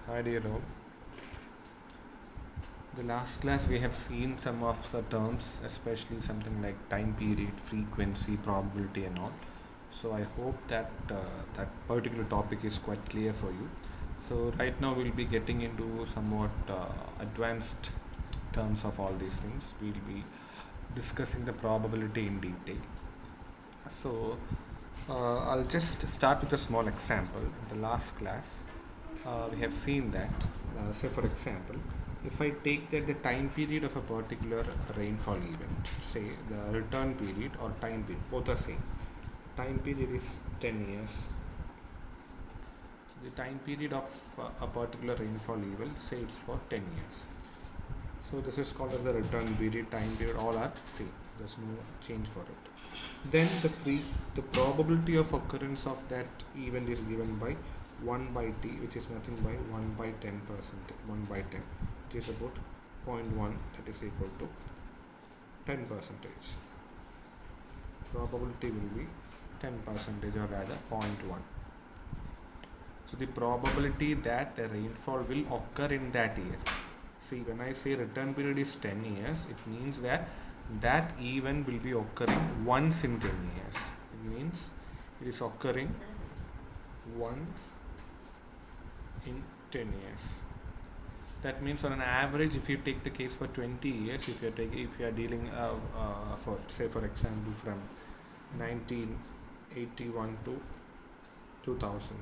Hi dear all. The last class we have seen some of the terms, especially something like time period, frequency, probability, and all. So I hope that that particular topic is quite clear for you. So right now we'll be getting into somewhat advanced terms of all these things. We'll be discussing the probability in detail. So I'll just start with a small example. In the last class, we have seen that, say for example, if I take that the time period of a particular rainfall event, say the return period or time period, both are same. The time period is 10 years. The time period of a particular rainfall event, say it's for 10 years. So this is called as the return period, time period, all are same. There's no change for it. Then the probability of occurrence of that event is given by 1 by t, which is nothing by 1 by 10%, 1 by 10, which is about 0.1, that is equal to 10%. Probability will be 10% or rather 0.1. So the probability that the rainfall will occur in that year. See, when I say return period is 10 years, it means that that event will be occurring once in 10 years. It means it is occurring once in 10 years. That means on an average, if you take the case for 20 years, if you are dealing for, say for example, from 1981 to 2000,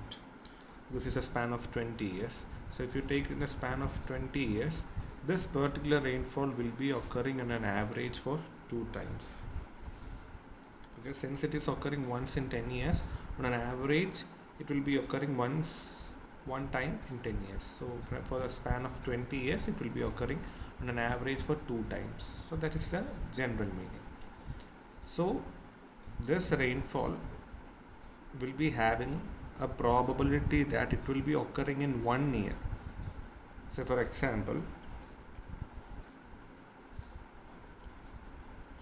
this is a span of 20 years. So if you take in a span of 20 years, this particular rainfall will be occurring on an average for 2 times. Okay, since it is occurring once in 10 years, on an average it will be occurring one time in 10 years. So for a span of 20 years, it will be occurring on an average for 2 times. So that is the general meaning. So this rainfall will be having a probability that it will be occurring in 1 year. So for example,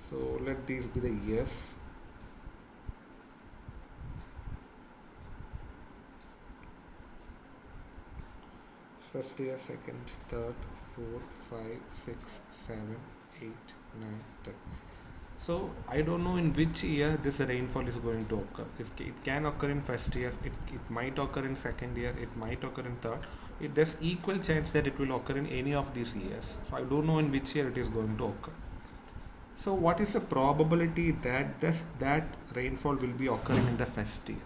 so let these be the years. First year, second, third, 4, 5, 6, 7, 8, 9, 10. So I don't know in which year this rainfall is going to occur. It can occur in first year, it might occur in second year, it might occur in third. There's equal chance that it will occur in any of these years. So I don't know in which year it is going to occur. So what is the probability that that rainfall will be occurring in the first year?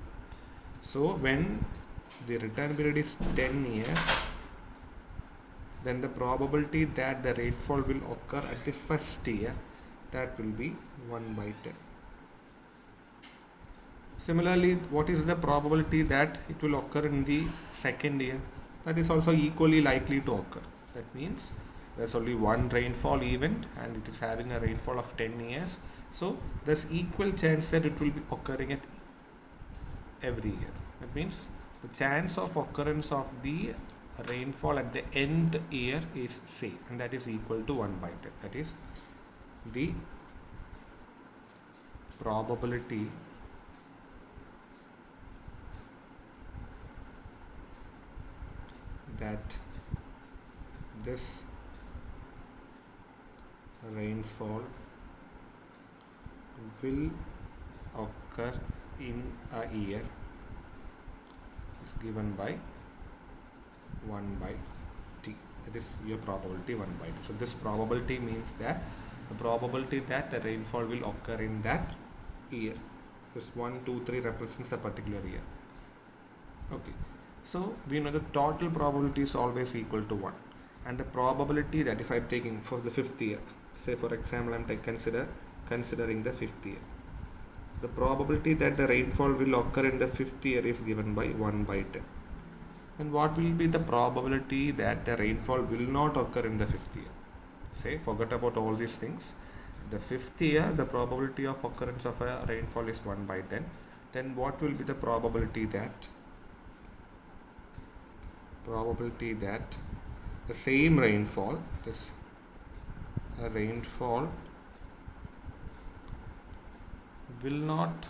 So when the return period is 10 years, then the probability that the rainfall will occur at the first year, that will be 1 by 10. Similarly, what is the probability that it will occur in the second year? That is also equally likely to occur. That means there's only one rainfall event and it is having a rainfall of 10 years. So there's equal chance that it will be occurring at every year. That means the chance of occurrence of the rainfall at the end year is same, and that is equal to 1 by 10. That is the probability that this rainfall will occur in a year is given by 1 by t. That is your probability 1 by t. So this probability means that the probability that the rainfall will occur in that year. This 1, 2, 3 represents a particular year. Okay. So we know the total probability is always equal to 1. And the probability that if I'm taking for the 5th year, say for example I'm considering the 5th year, the probability that the rainfall will occur in the 5th year is given by 1 by 10. And what will be the probability that the rainfall will not occur in the 5th year? Say, forget about all these things. The 5th year, the probability of occurrence of a rainfall is 1 by 10. Then what will be the probability that the same rainfall, this rainfall will not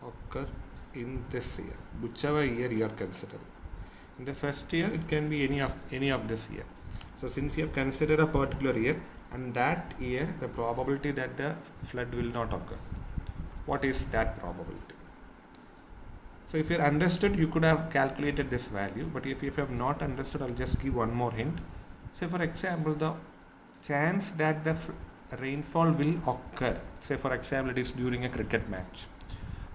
occur in this year, whichever year you are considering. In the first year, it can be any of this year. So since you have considered a particular year, and that year the probability that the flood will not occur, what is that probability? So if you understood, you could have calculated this value, but if you have not understood, I'll just give one more hint. Say for example, the chance that the rainfall will occur, say for example it is during a cricket match,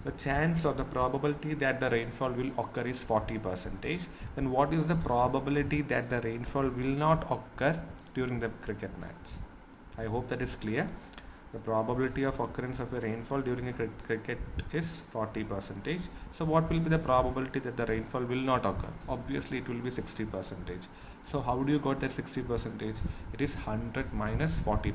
the chance or the probability that the rainfall will occur is 40%. Then what is the probability that the rainfall will not occur during the cricket match? I hope that is clear. The probability of occurrence of a rainfall during a cricket is 40%. So what will be the probability that the rainfall will not occur? Obviously it will be 60%. So how do you got that 60%? It is 100 minus 40%.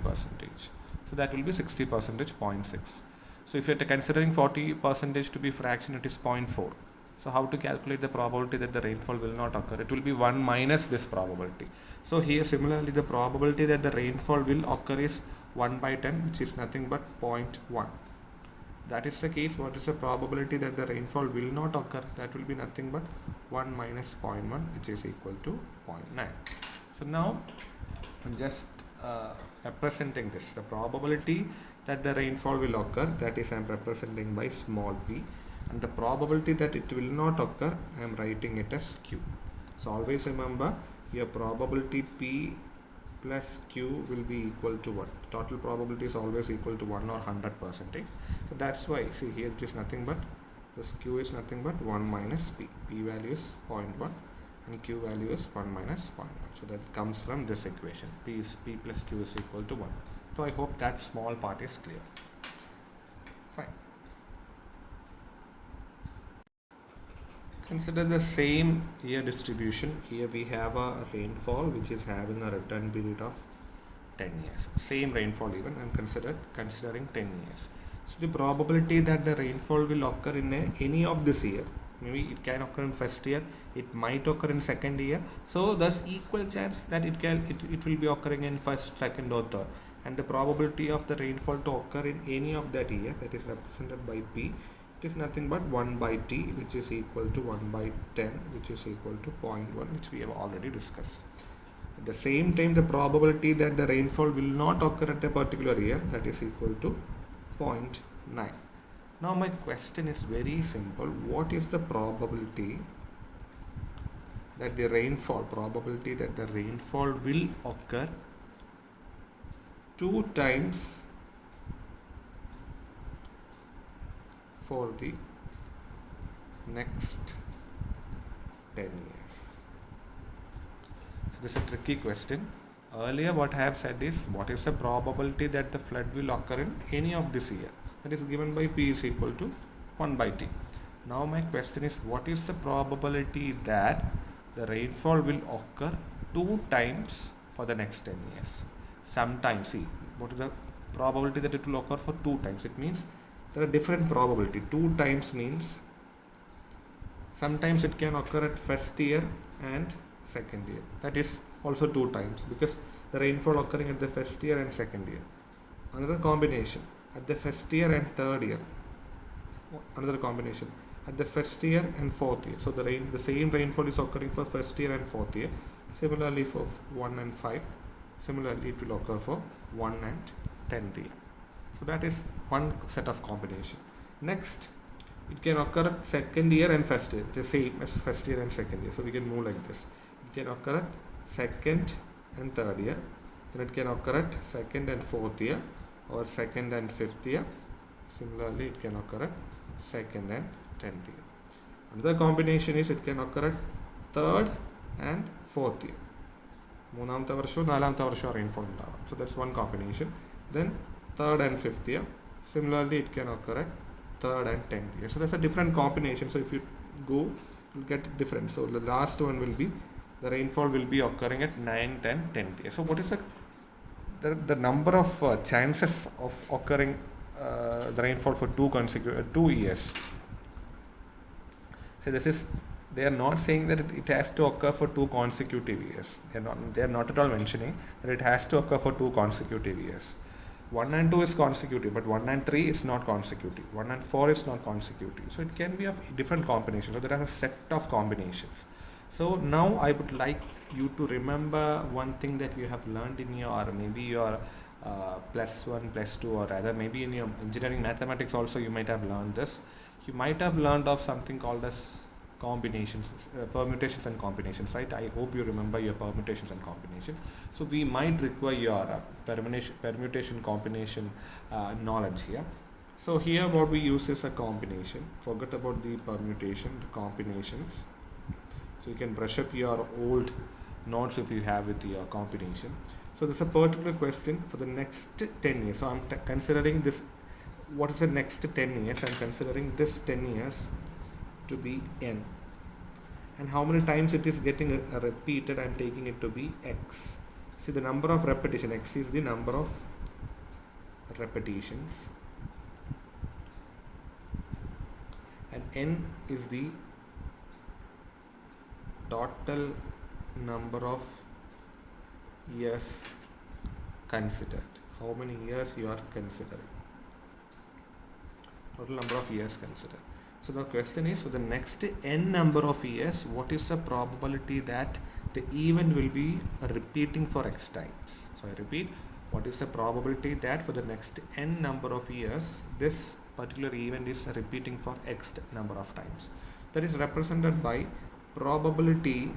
So that will be 60%, 0.6. So if you are considering 40% to be fraction, it is 0.4. So how to calculate the probability that the rainfall will not occur? It will be 1 minus this probability. So here similarly the probability that the rainfall will occur is 1 by 10, which is nothing but 0.1. That is the case. What is the probability that the rainfall will not occur? That will be nothing but 1 minus 0.1, which is equal to 0.9. So now I'm just representing this. The probability that the rainfall will occur, that is I am representing by small p, and the probability that it will not occur, I am writing it as q. So always remember, your probability p plus q will be equal to 1. Total probability is always equal to 1 or 100%. So that's why, see here it is nothing but, this q is nothing but 1 minus p. P value is 0.1 and q value is 1 minus 0.1. So that comes from this equation. P plus q is equal to 1. So I hope that small part is clear. Fine. Consider the same year distribution. Here we have a rainfall which is having a return period of 10 years. Same rainfall even, I am considering 10 years. So the probability that the rainfall will occur in any of this year, maybe it can occur in first year, it might occur in second year. So there's equal chance that it will be occurring in first, second or third. And the probability of the rainfall to occur in any of that year, that is represented by P, it is nothing but 1 by T, which is equal to 1 by 10, which is equal to 0.1, which we have already discussed. At the same time, the probability that the rainfall will not occur at a particular year, that is equal to 0.9. Now my question is very simple. What is the probability that the rainfall will occur 2 times for the next 10 years? So this is a tricky question. Earlier what I have said is, what is the probability that the flood will occur in any of this year? That is given by P is equal to 1 by T. Now my question is, what is the probability that the rainfall will occur 2 times for the next 10 years? Sometimes, see, what is the probability that it will occur for 2 times? It means there are different probability. 2 times means sometimes it can occur at first year and second year. That is also 2 times, because the rainfall occurring at the first year and second year. Another combination, at the first year and third year. Another combination, at the first year and fourth year. So the same rainfall is occurring for first year and fourth year. Similarly for 1 and 5. Similarly it will occur for 1 and 10th year. So that is one set of combination. Next, it can occur at second year and first year. The same as first year and second year. So we can move like this. It can occur at second and third year. Then it can occur at second and fourth year, or second and fifth year. Similarly, it can occur at second and 10th year. Another combination is it can occur at third and fourth year. മൂന്നാമത്തെ വർഷവും നാലാമത്തെ വർഷവും rainfall ഉണ്ടാവാം. So that's one combination. Then third and fifth year. Similarly, it can occur at third and 10th year. So that's a different combination. So if you go, you'll get different. So the last one will be, the rainfall will be occurring at 9th and 10th year. So what is the number of chances of occurring the rainfall for 2 years? So this is, they are not saying that it has to occur for 2 consecutive years. They are not at all mentioning that it has to occur for 2 consecutive years. 1 and 2 is consecutive, but 1 and 3 is not consecutive. 1 and 4 is not consecutive. So it can be of different combinations. So there are a set of combinations. So now I would like you to remember one thing that you have learned in your, maybe your plus 1, plus 2, or rather maybe in your engineering mathematics also you might have learned this. You might have learned of something called as combinations, permutations and combinations, right? I hope you remember your permutations and combination. So we might require your permutation combination knowledge here. So here what we use is a combination. Forget about the permutation, the combinations. So you can brush up your old notes if you have with your combination. So there's a particular question for the next 10 years. So I'm considering this, what is the next 10 years? I'm considering this 10 years to be n, and how many times it is getting repeated, I'm taking it to be x. See, the number of repetition, x is the number of repetitions, and n is the total number of years considered. How many years you are considering? Total number of years considered. So the question is, for the next n number of years, what is the probability that the event will be repeating for x times? So I repeat, what is the probability that for the next n number of years, this particular event is repeating for x number of times? That is represented by probability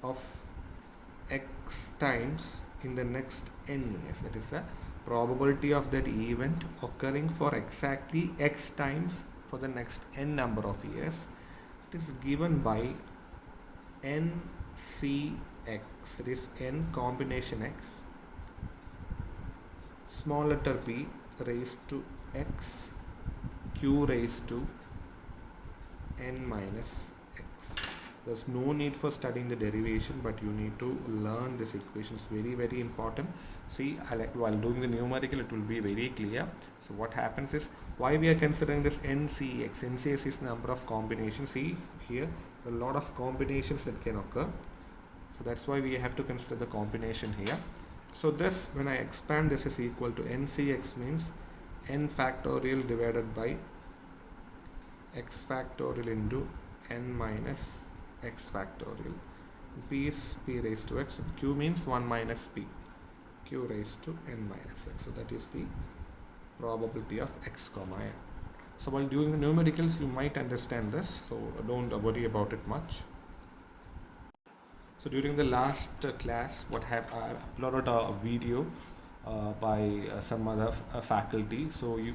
of x times in the next n years. That is the probability of that event occurring for exactly x times for the next n number of years. It is given by NCX. It is n combination x, small letter p raised to x, q raised to n minus x. There's no need for studying the derivation, but you need to learn this equation. It's very, very important. See, while doing the numerical, it will be very clear. So what happens is, why we are considering this NCX? NCX is number of combinations. See here, a lot of combinations that can occur. So that's why we have to consider the combination here. So this, when I expand, this is equal to NCX means n factorial divided by x factorial into n minus x factorial. P is p raised to x, and q means 1 minus p, q raised to n minus x. So that is the probability of x comma n. So while doing the numericals, you might understand this, so don't worry about it much. So during the last class, I uploaded a video by some other faculty. So you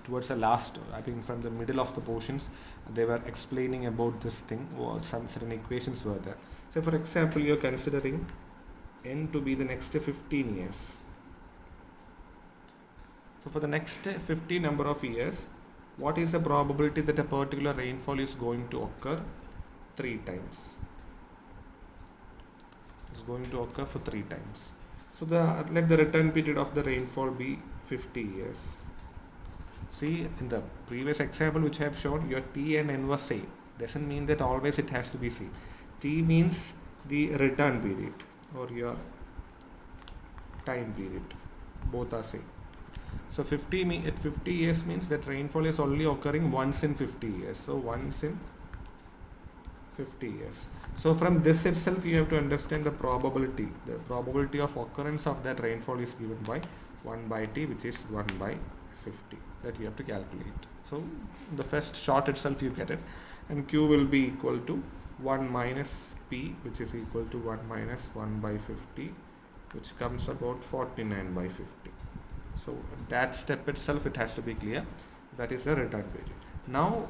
towards the last, I think from the middle of the portions, they were explaining about this thing, or some certain equations were there. So for example, you're considering n to be the next 15 years. So for the next 50 number of years, what is the probability that a particular rainfall is going to occur 3 times? It's going to occur for 3 times. So let the return period of the rainfall be 50 years. See, in the previous example which I have shown, your t and n was same. Doesn't mean that always it has to be same. T means the return period or your time period. Both are same. So 50 years means that rainfall is only occurring once in 50 years. So once in 50 years. So from this itself, you have to understand the probability. The probability of occurrence of that rainfall is given by 1 by t, which is 1 by 50. That you have to calculate. So the first shot itself you get it, and q will be equal to 1 minus p, which is equal to 1 minus 1 by 50, which comes about 49 by 50. So that step itself, it has to be clear. That is the return period. Now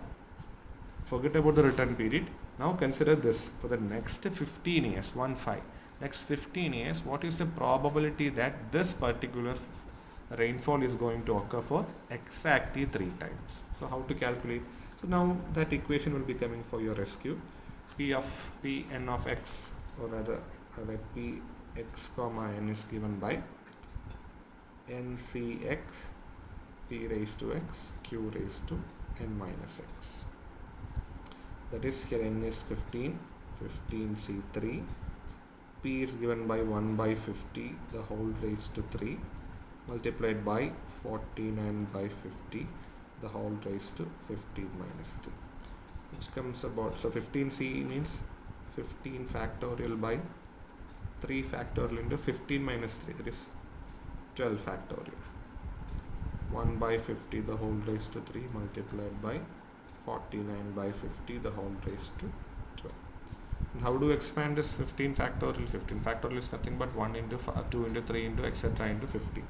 forget about the return period. Now consider this for the next 15 years, 1-5. Next 15 years, what is the probability that this particular rainfall is going to occur for exactly 3 times? So how to calculate? So now that equation will be coming for your rescue. P n of x, or rather p x comma n is given by NCX p raised to x, q raised to n minus x. That is, here n is 15, 15c3, P is given by 1 by 50 the whole raised to 3 multiplied by 49 by 50 the whole raised to 15 minus 3, which comes about, so 15C means 15 factorial by 3 factorial into 15 minus 3, that is 12 factorial. 1 by 50 the whole raised to 3 multiplied by 49 by 50 the whole raised to 12. And how do you expand this 15 factorial? 15 factorial is nothing but 1 into 2 into 3 into etc. into 15.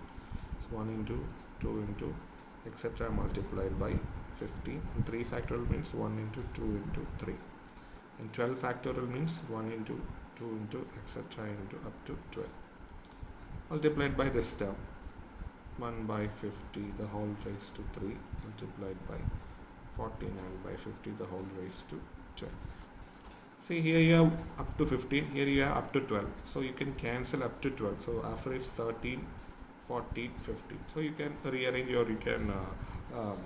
So 1 into 2 into etc. multiplied by 15. And 3 factorial means 1 into 2 into 3. And 12 factorial means 1 into 2 into etc. into up to 12. Multiplied by this term. 1 by 50 the whole raised to 3 multiplied by 49 by 50 the whole raised to 12. See, here you have up to 15, here you have up to 12. So you can cancel up to 12. So after it's 13, 14, 15. So you can rearrange or you can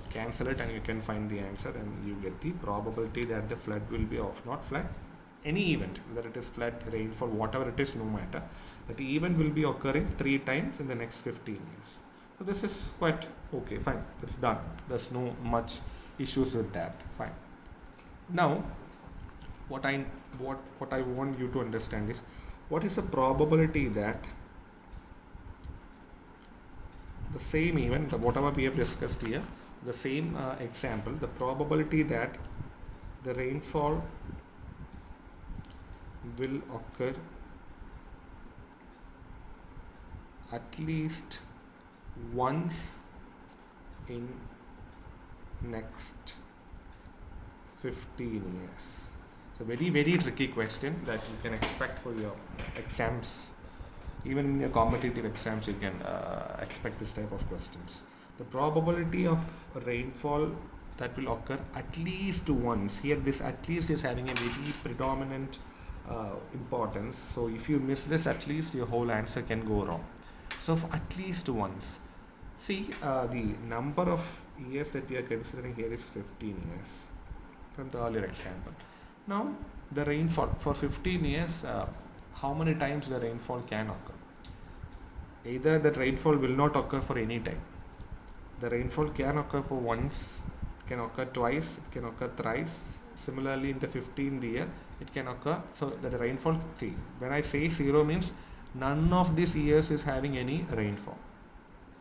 cancel it and you can find the answer, and you get the probability that the flood will be of not flood, any event, whether it is flood, rainfall, whatever it is, no matter, that the event will be occurring 3 times in the next 15 years. So this is quite okay, fine, that's done. There's no much issues with that, fine. Now, what I want you to understand is, what is the probability that the same event, whatever we have discussed here, the same example, the probability that the rainfall will occur at least once in next 15 years. It's a very, very tricky question that you can expect for your exams. Even in your competitive exams, you can expect this type of questions. The probability of rainfall that will occur at least once. Here, this at least is having a very predominant importance. So if you miss this at least, your whole answer can go wrong. So for at least once. See, the number of years that we are considering here is 15 years from the earlier example. Now, the rainfall for 15 years, how many times the rainfall can occur? Either that rainfall will not occur for any time. The rainfall can occur for once, it can occur twice, it can occur thrice. Similarly, in the 15th year, it can occur. So that the rainfall, see, when I say 0 means none of these years is having any rainfall.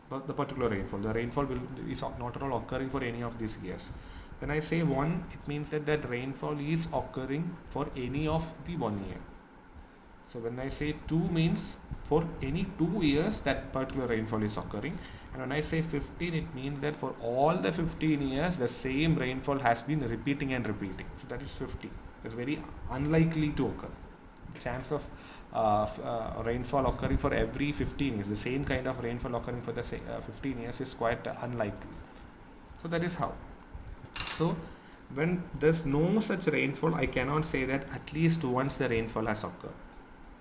But the particular rainfall, the rainfall is not at all occurring for any of these years. When I say 1, it means that rainfall is occurring for any of the 1 year. So when I say 2 means for any 2 years that particular rainfall is occurring. And when I say 15, it means that for all the 15 years the same rainfall has been repeating and repeating. So that is 50. That's very unlikely to occur. The chance of rainfall occurring for every 15 years, the same kind of rainfall occurring for the 15 years is quite unlikely. So that is how. So when there's no such rainfall, I cannot say that at least once the rainfall has occurred.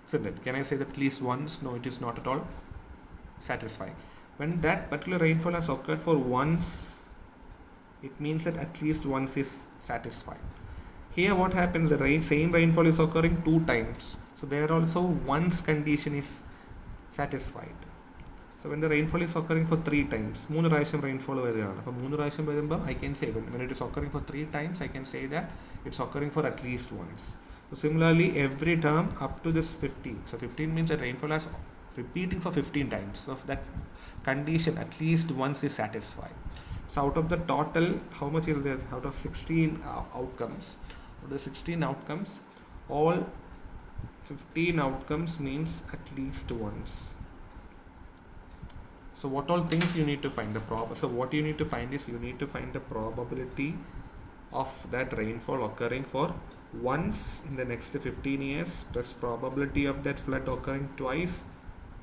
Isn't it? Can I say that at least once? No, it is not at all satisfying. When that particular rainfall has occurred for once, it means that at least once is satisfied. Here what happens, the same rainfall is occurring 2 times. So there also once condition is satisfied. So when the rainfall is occurring for 3 times, 3 പ്രാവശ്യം rainfall വരികയാണ്. അപ്പോൾ 3 പ്രാവശ്യം വരുമ്പോൾ I can say, when it is occurring for 3 times, I can say that it's occurring for at least once. So similarly, every term up to this 15. So 15 means that rainfall is repeating for 15 times. So that condition at least once is satisfied. So out of the total, how much is there? Out of 16 outcomes, out of the 16 outcomes, all 15 outcomes means at least once. So what all things you need to find? So what you need to find is, you need to find the probability of that rainfall occurring for once in the next 15 years, plus probability of that flood occurring twice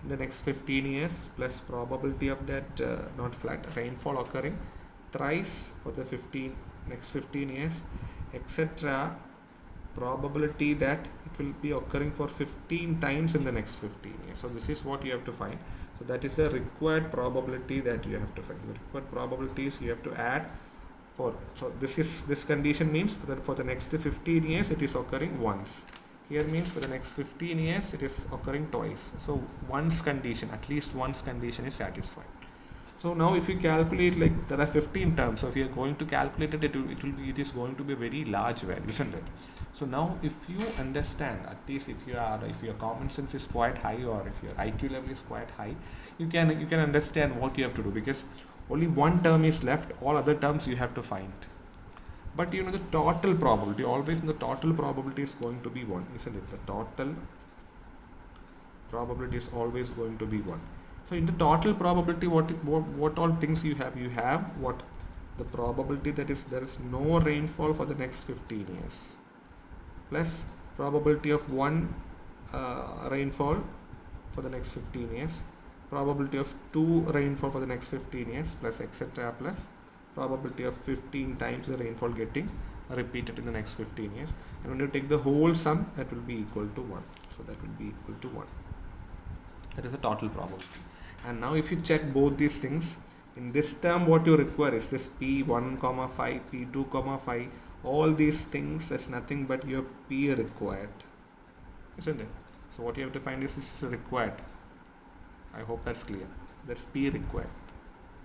in the next 15 years, plus probability of that not flood, rainfall occurring thrice for the next 15 years, etc. Probability that it will be occurring for 15 times in the next 15 years. So this is what you have to find. So that is the required probability that you have to find. The required probabilities you have to add for. So this condition means that for the next 15 years it is occurring once. Here means for the next 15 years it is occurring twice. So once condition, at least once condition is satisfied. So now if you calculate, like there are 15 terms, so if you are going to calculate it, it is going to be a very large value, isn't it? So now if you understand, at least if your common sense is quite high, or if your IQ level is quite high, you can understand what you have to do, because only one term is left, all other terms you have to find. But you know the total probability, always the total probability is going to be 1, isn't it? The total probability is always going to be 1. So in the total probability, what all things you have? You have what? The probability that is there is no rainfall for the next 15 years, plus probability of 1 rainfall for the next 15 years, probability of 2 rainfall for the next 15 years, plus etc., plus probability of 15 times the rainfall getting repeated in the next 15 years. And when you take the whole sum, that will be equal to 1. So that will be equal to 1. That is the total probability. And now if you check both these things, in this term what you require is this P1, 5, P2, 5, all these things, that's nothing but your P required, isn't it? So what you have to find is this is required. I hope that's clear. That's P required.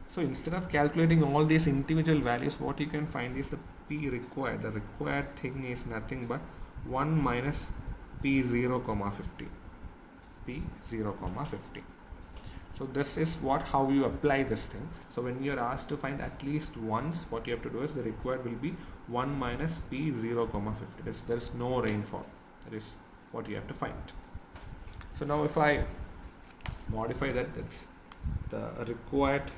So instead of calculating all these individual values, what you can find is the P required. The required thing is nothing but 1 minus P0, 15. P0, 15. So this is how you apply this thing. So when you are asked to find at least once, what you have to do is the required will be 1 minus P0, 50. There is no rainfall. That is what you have to find. So now if I modify that, that's the required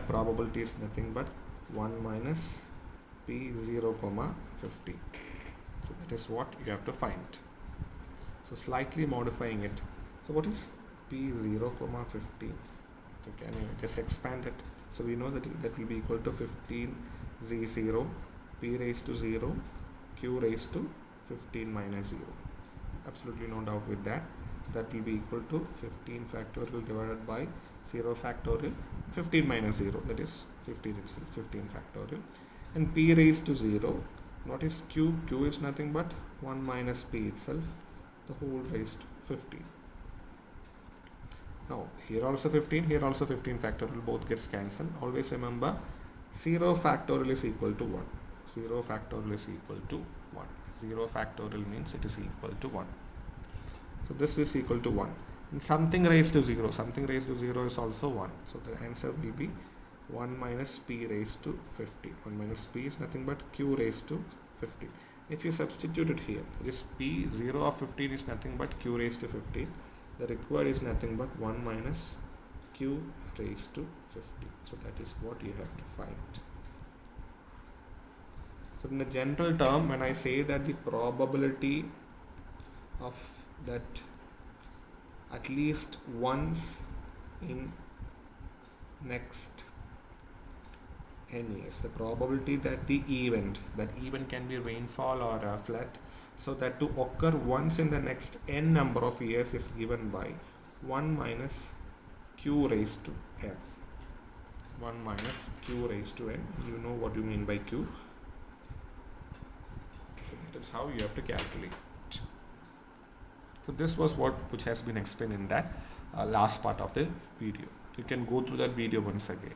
probability is nothing but 1 minus P0, 50. So that is what you have to find. So slightly modifying it. So what is P0, 15? Okay, anyway, just expand it. So we know that that will be equal to 15 Z0, P raised to 0, Q raised to 15 minus 0. Absolutely no doubt with that. That will be equal to 15 factorial divided by 0 factorial, 15 minus 0, that is 15 itself, 15 factorial. And P raised to 0, notice Q is nothing but 1 minus P itself, the whole raised to 15. Now here also 15, here also 15 factorial, both gets cancelled. Always remember 0 factorial is equal to 1. 0 factorial is equal to 1. 0 factorial means it is equal to 1. So this is equal to 1. And something raised to 0. Something raised to 0 is also 1. So the answer will be 1 minus P raised to 50. 1 minus P is nothing but Q raised to 50. If you substitute it here, this P0 of 15 is nothing but Q raised to 15. The required is nothing but 1 minus Q raised to 50. So that is what you have to find. So in the general term, when I say that the probability of that at least once in next n years, the probability that the event can be rainfall or a flood, so that to occur once in the next n number of years is given by 1 minus Q raised to n. 1 minus Q raised to n. You know what you mean by Q. So that is how you have to calculate. So this was which has been explained in that last part of the video. You can go through that video once again.